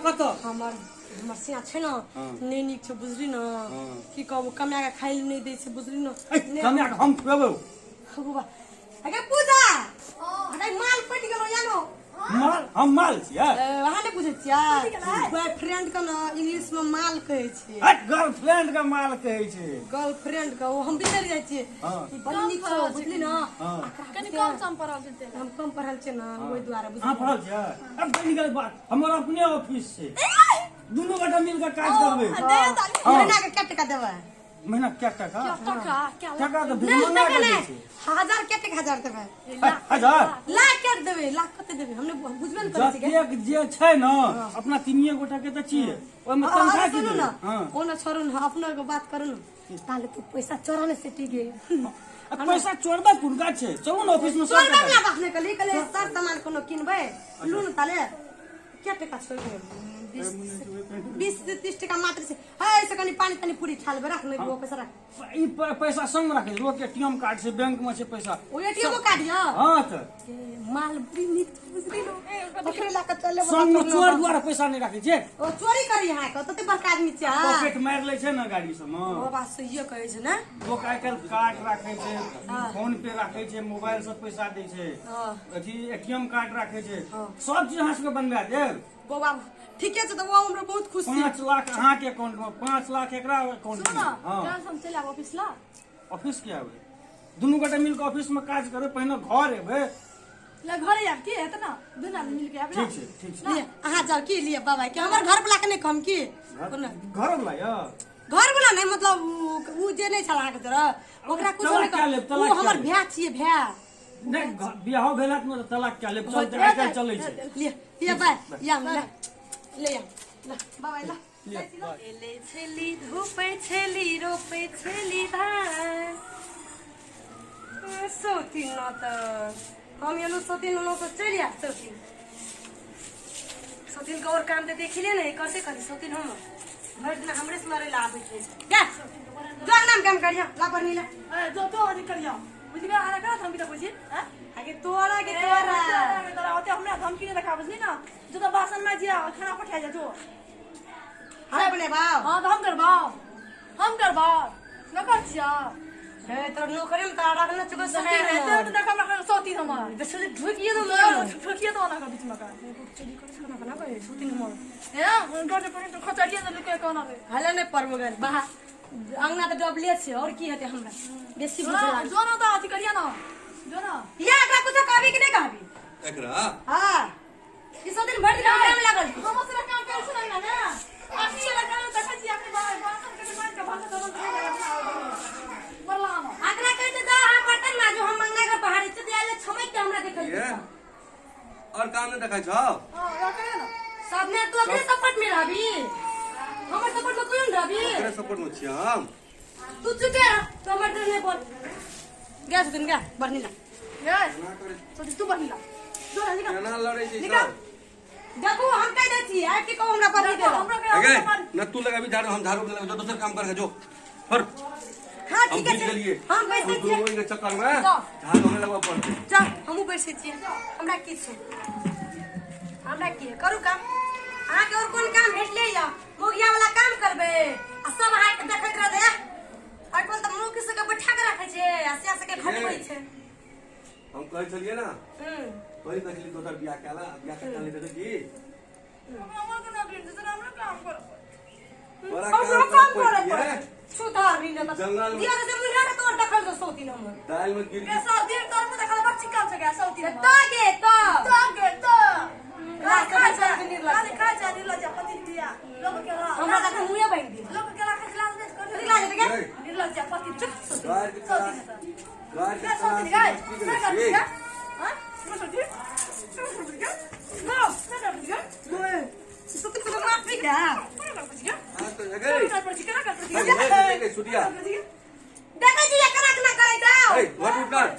कत हमर सिया छै न नहीं नीक छै बुझली न की कहबो कमाया के खाइल नहीं दै छै बुझली न कमाया के हम खुएबो बाबा अगे पूजा अगे माल पट गेलो यानो माल हम माल छियै वहां ने बुझै छियै बॉयफ्रेंड के न इंग्लिश में माल कहै छै गर्लफ्रेंड के माल कहै छै गर्लफ्रेंड के हम बिसर जाइ छियै ई बड़ नीक छै बुझली न कनी कम सम पढ़ल छै हम कम पढ़ल छै न ओइ द्वारा बुझली हां पढ़ल छै अब कनी के बात हमर अपने ऑफिस छै दोनों गोटा मिलकर काज करबै महीना के क्या टका देबै महीना क्या टका टका तो मंगा के दै छै हजार के टका हजार देबै हजार लाख के देबै लाख कते देबै हमने बुझबे न करै छै एक जे छै न अपना तीनिए गोटा के त छियै ओइ में तनखा की सुनु न ओना छोड़ू न अपना के बात करू न ताले तू पैसा चोराने से टिके पैसा चोरबा कुनका छै चलू न ऑफिस में सब चोरबा वाला बात नै कली कले सर सामान कोनो किनबै लू न ताले क्या टका छोड़ 20-30 टका मात्र से ऐसे कनी पानी तनी पूरी खा लेबै रख लेबै पैसा रख ई पैसा संग रखे लोग एटीएम कार्ड से बैंक में छै पैसा ओ एटीएम कार्ड या हां त माल बिनित बुझली लो बकरे ला के चले संग में चोर द्वारा पैसा नहीं रखे छै ओ चोरी करी हां क तते बड़का आदमी छै पॉकेट मार ले छै न गाड़ी सब में ओ बात सही कहै छै ना लोग आइ काल कार्ड राखे छै फोन पे राखे छै मोबाइल से पैसा दै छै अथी एटीएम कार्ड राखे छै सब चीज अहाँ सबके बनवा देब बाबा ठीके छै त वो हमरा बहुत खुशी 5 लाख अहाँ के अकाउंट में 5 लाख एकरा अकाउंट में हां हम चले आब ऑफिस ला ऑफिस के आबे दुनू गोटा मिल के ऑफिस में काज करबे पहिने घर एबे ले घरे आब की हेत ना दुनू आदमी मिल के आबे ठीक छै ले अहाँ जाओ की लिए बाबा के हमर घर वाला के नहीं कम की घर वाला या घर वाला नहीं मतलब उ जे नहीं छला के तरह ओकरा कुछ नहीं कर वो हमर भैया छिए भैया नहीं बियाह भेलात में तलाक क्या ले चलते आइ काल चलै छै ले बाय या ले बाबा ला ले छेली धूपे छेली रोपे छेली धान सोती न त हम ये सोती न तो चलिया सोती का और काम तो देखिले नहीं कैसे करी सोती हम भर दिन हमरे से मारे ला आबे छै क्या जो नाम काम करिया ला पर नीला जो तो अधिक करिया बुझि गया आना का हम भी तो बुझी हैं आगे तोरा के तोरा तोरा होते हमने धमकी ने रखा बुझली ना जो तो बासन में जिया खाना पठा जा जो हां बने बाव हां तो हम करबाओ न कर छिया हे तो नौकरी में तारा रखना चुका है तो देखा मैं सोती हम बस ढुकिए तो ठुकिए तो ना का बीच में का चली कर खाना बना के सोती न मोर है उनका तो पर खचड़िया न लुके कोना रे हले ने पर मगर बा अंगना तो डबले छै और की हेते हमरा बेसी बुझला जो ना तो अथी करिया ना जो ना या एकरा कुछ कहबी कि नहीं कहबी एकरा हां ई सब दिन भर दिन काम लागल हम से काम कर सुन ना अच्छी लगा देखा जी अपने बासन के मान के भाषा तो बरला हम आकरा कहते दा हां बर्तन ना जो हम मंगा के पहाड़ी से दियाले छमई के हमरा देखल और काम नहीं देखा छो हां करे ना सब ने तू अपने सपोर्ट में रहबी हमर सपोर्ट में कोई न रहबी तेरे सपोर्ट में छी हम तू चुके तो हमर तो नहीं बोल गैस दिन गा बरनीला यस तो तू बरनीला जो ना निका केना लड़े छी निका सब देखो हम कह दे छी आ कि को हमरा पर नहीं दे हमरा अगे के न तू लगा भी झाड़ू हम झाड़ू लगा जो दूसरा काम कर जो पर हां हम ठीक जीत है गेलिए हम बैठे दो छी इनके चक्कर में झाड़ू हमें लगवा पड़ते चल हमहु बैठे छी हमरा की छै हमरा की करू काम आ के और कोन काम भेट ले या मोगिया वाला काम करबे आ सब हाथ के देखत रह दे और कोन त मुंह किसे के बैठा के रखे छै आ सिया से के खटबै छै हम कह चलिए ना कोई कहली तो बियाह केला बियाह के ले दे की हमरा के ना भेट जरा हमरा काम कर बड़ा हम काम करे सुधार भी ना जंगल में दिया से मुंह ना तोड़ देखल तो सोती न दाल में गिर के साथ दिन तोर में देखल बच्ची काम से गया सौती में तो खा जा निर्लज पति दिया लोग के हमरा का मुंह बैठ दी लोग के रखे खिलास दे कर निर्लज के निर्लज पति चुप गार के सौती गार के सौती गाय हां सौती नो सोती को मार भी क्या हां तो अगे सुटिया देखै छी एकरा केना करै ता ए व्हाट यू डन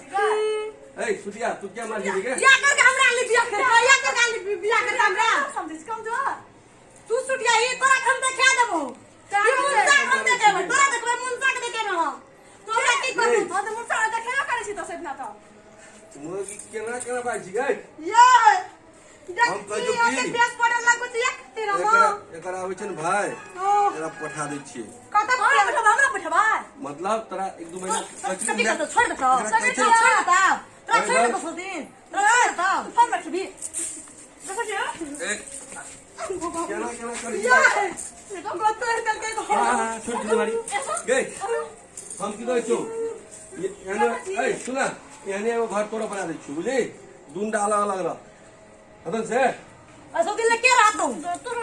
ए सुटिया तू क्या मार दी के या कर के हमरा ले बियाह कर या कर के बियाह कर हमरा समझ कम जो तू सुटिया ई तोरा हम देखा देबो ई मुंसा हम देखे तोरा देखबै मुंसा के देखे न तोरा की करू हां तो मुंसा देखेला करे छी तो से ना तो मोगी केना केना बाजी गए ये हम एकर आबै छै न भाई तेरा पठा दै छियै कतऽ हमरा पठबा मतलब तोरा एक दो महीना कथी करतो छोड़ दो छोड़ दो तोरा छोड़ दो दिन तोरा छोड़ दो फोन कर भी देखो जी केना करी कतऽ कर के हां छोड़ दे मारी गए हम की कहै छौ यानी ए सुना यानी वो घर तोरा बना दै छियै बुझली दुंडा अलग अलग रह अदन से असो दिन के रहतो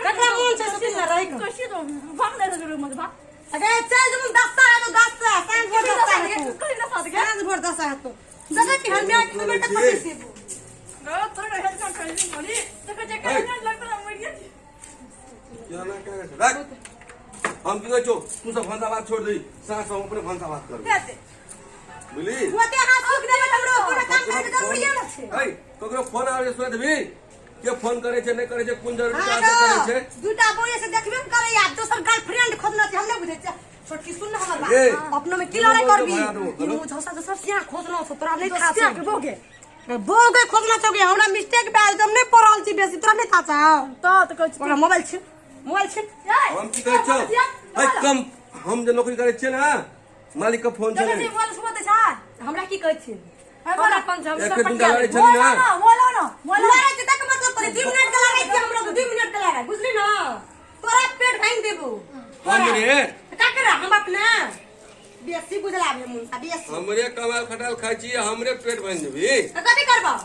ककरा मन से दिन रह के कैसे तो भाग ले रे मत भाग अरे चल तुम 10 है तो 10 है सांझ भोर 10 है कहीं ना साथ के सांझ भोर 10 है तो जगह की हम में किलोमीटर पति से गो थोड़ा हेल्प कर ली मरी तो के के लगता है मर गया केना करे रख हम की कहै छौ तू सब भंसा बात छोड़ दे सास हम अपने भंसा बात कर देते बुझली ओते हाथ सुख देबे हमरो कोनो काम करे के जरूरी न छै ए ककरो फोन आवे सुन देबी के फोन करे छै नहीं करे छै कोन जरूरी काज करे छै दूटा बोये से देखबे न करे यार दोसर गर्लफ्रेंड खोजना छै हम नहीं बुझै छै छोटकी सुन ना हमर बात अपनो में की लड़ाई करबी ई मुझसा दोसर सिया खोजना छ तोरा नहीं था सिया के बोगे बोगे खोजना छ के हमरा मिस्टेक भेल तुम नहीं पढ़ल छी बेसी तोरा नहीं था तो कहै ओकरा मोबाइल छै हम की कहै छौ ए कम हम जे नौकरी करे छियै ना मालिक के फोन देखै छले छी मोबाइल सुबह छै हमरा की कहै छी हमरा पंच हम एक सब दिन लड़ाई छली ना बोलो ना लड़ाई छै तक मतलब करे 2 मिनट के लड़ाई छै हमरा 2 मिनट के लड़ाई बुझली ना तोरा पेट भांग देबो हमरे का करे हम अपना बेसी बुझलाबे मुन सा बेसी हमरे कमाल खटाल खाइ छी हमरे पेट भर देबी त कथि करबो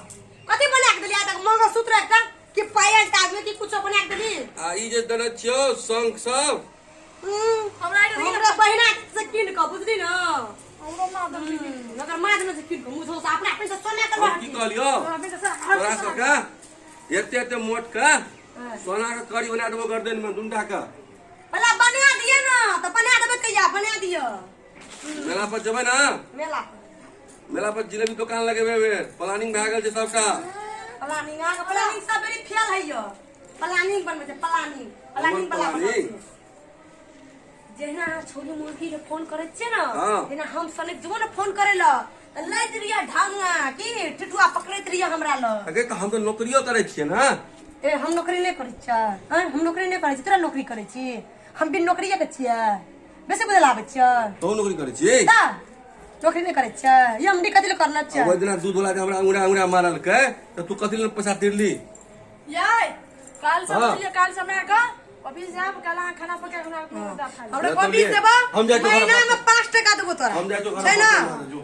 कथि बना के देलिया तक मंगलसूत्र एकटा कि पायल टागमे कि कुछ बना के देली आ ई जे दन छियो संग सब हमरा बहिना से किन के बुझली ना हमरो मां दबी अगर मां देने से किन के मुझो से अपना पैसा सोना के हम की कहलियो तोरा सबका एते एते मोट का सोना का कड़ी बना देबो गर्दन में दुंडा का भला बना दिए ना तो बना देबे कहिया बना दियो मेला पर जबै ना मेला पर जिलेबी दुकान लगेबे प्लानिंग भए गेल छै सबका प्लानिंग सब बड़ी फेल है यो प्लानिंग बनबे छै प्लानिंग वाला जेना छोरी मुर्गी के फोन करे छै ना जेना हम सने जबो ना फोन करे ल लैत रिया ढांगा की टिटुआ पकड़ैत रिया हमरा ल अगे तो हम तो नौकरियो करे छियै ना ए हम नौकरी नहीं करै छ हम नौकरी नहीं करै छी तोरा नौकरी करै छी हम भी नौकरीये के छियै बेसी बदल आबै छ तो नौकरी करे छी ता नौकरी नहीं करै छ ये हमनी कथि ल करना छ ओइ दिना दूध वाला जे हमरा अंगुरा मारल के तो तू कथि ल पैसा तिरली याय काल समय का अभी जाब काला खाना पका के हमरा कभी देबो हम जाय तो महीना में 5 टका देबो तोरा हम जाय तो छै ना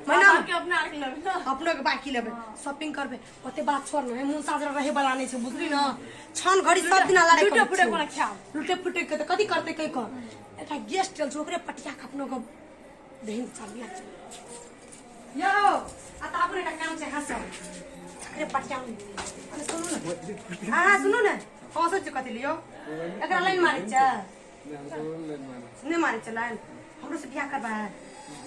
महीना के अपना आके लेबे अपनो के बाकी लेबे शॉपिंग करबे ओते बात छोड़ ना मुंह साजरा रहे वाला नहीं छै बुझली ना छन घड़ी सब दिन लड़ाई लूटे फुटे कोना खाओ लूटे फुटे के त कथि करते कहि क एटा गेस्ट चल ओकरे पटिया के अपनो के देहिन चलिया यो आ त अपने का काम छै हंस ओकरे पटिया में अरे सुनु ना हां सुनु ना हंस छ कथि लियो एकरा लाइन मारै छ नहीं मारे छ लाइन हमरो से बियाह करबा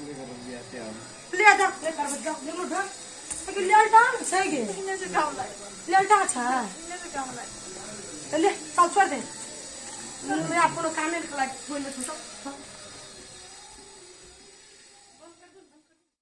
ले जा ले करबा जा ले मुठा कि लेलटा छै गे इने से काम लाग लेलटा छ इने से काम लाग ले चल छोड़ दे मैं आपको काम नहीं लगा कोई नहीं